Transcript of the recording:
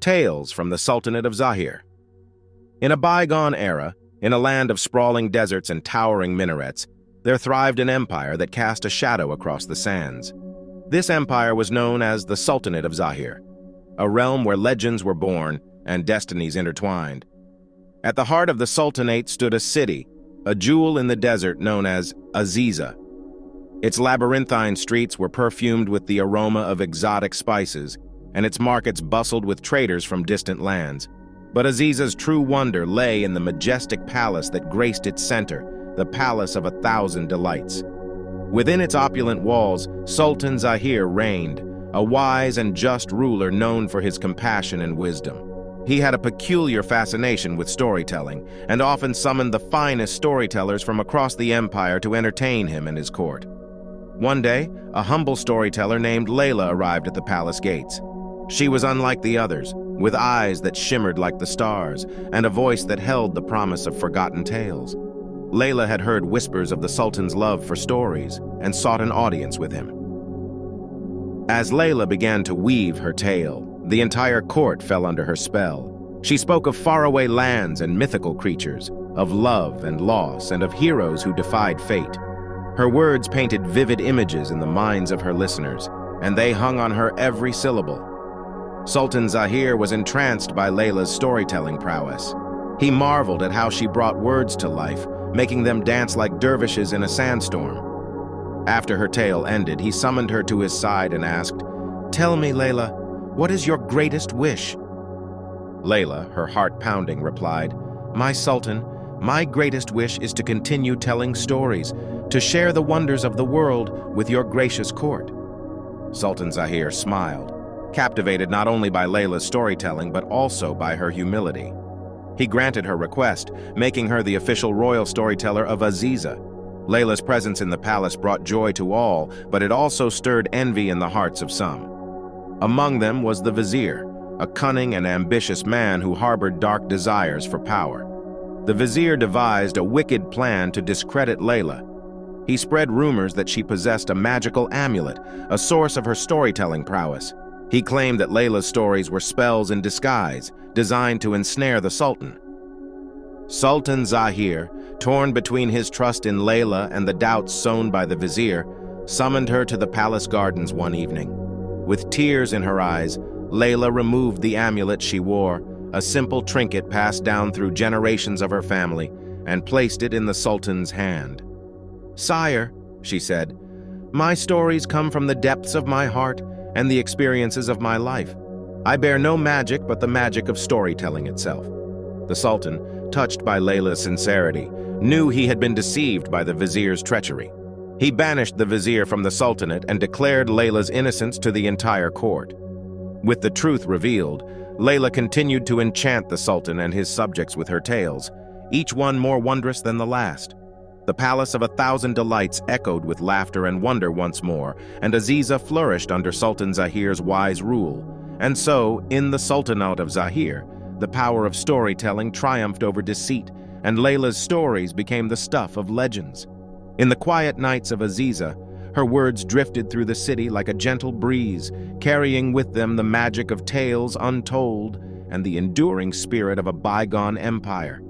Tales from the Sultanate of Zahir. In a bygone era, in a land of sprawling deserts and towering minarets, there thrived an empire that cast a shadow across the sands. This empire was known as the Sultanate of Zahir, a realm where legends were born and destinies intertwined. At the heart of the Sultanate stood a city, a jewel in the desert known as Aziza. Its labyrinthine streets were perfumed with the aroma of exotic spices, and its markets bustled with traders from distant lands. But Aziza's true wonder lay in the majestic palace that graced its center, the Palace of 1,000 Delights. Within its opulent walls, Sultan Zahir reigned, a wise and just ruler known for his compassion and wisdom. He had a peculiar fascination with storytelling, and often summoned the finest storytellers from across the empire to entertain him and his court. One day, a humble storyteller named Layla arrived at the palace gates. She was unlike the others, with eyes that shimmered like the stars, and a voice that held the promise of forgotten tales. Layla had heard whispers of the Sultan's love for stories, and sought an audience with him. As Layla began to weave her tale, the entire court fell under her spell. She spoke of faraway lands and mythical creatures, of love and loss, and of heroes who defied fate. Her words painted vivid images in the minds of her listeners, and they hung on her every syllable. Sultan Zahir was entranced by Layla's storytelling prowess. He marveled at how she brought words to life, making them dance like dervishes in a sandstorm. After her tale ended, he summoned her to his side and asked, "Tell me, Layla, what is your greatest wish?" Layla, her heart pounding, replied, "My Sultan, my greatest wish is to continue telling stories, to share the wonders of the world with your gracious court." Sultan Zahir smiled, captivated not only by Layla's storytelling but also by her humility. He granted her request, making her the official royal storyteller of Aziza. Layla's presence in the palace brought joy to all, but it also stirred envy in the hearts of some. Among them was the vizier, a cunning and ambitious man who harbored dark desires for power. The vizier devised a wicked plan to discredit Layla. He spread rumors that she possessed a magical amulet, a source of her storytelling prowess. He claimed that Layla's stories were spells in disguise, designed to ensnare the Sultan. Sultan Zahir, torn between his trust in Layla and the doubts sown by the vizier, summoned her to the palace gardens one evening. With tears in her eyes, Layla removed the amulet she wore, a simple trinket passed down through generations of her family, and placed it in the Sultan's hand. "Sire," she said, "my stories come from the depths of my heart and the experiences of my life. I bear no magic but the magic of storytelling itself." The Sultan, touched by Layla's sincerity, knew he had been deceived by the vizier's treachery. He banished the vizier from the Sultanate and declared Layla's innocence to the entire court. With the truth revealed, Layla continued to enchant the Sultan and his subjects with her tales, each one more wondrous than the last. The Palace of 1,000 Delights echoed with laughter and wonder once more, and Aziza flourished under Sultan Zahir's wise rule. And so, in the Sultanate of Zahir, the power of storytelling triumphed over deceit, and Layla's stories became the stuff of legends. In the quiet nights of Aziza, her words drifted through the city like a gentle breeze, carrying with them the magic of tales untold and the enduring spirit of a bygone empire.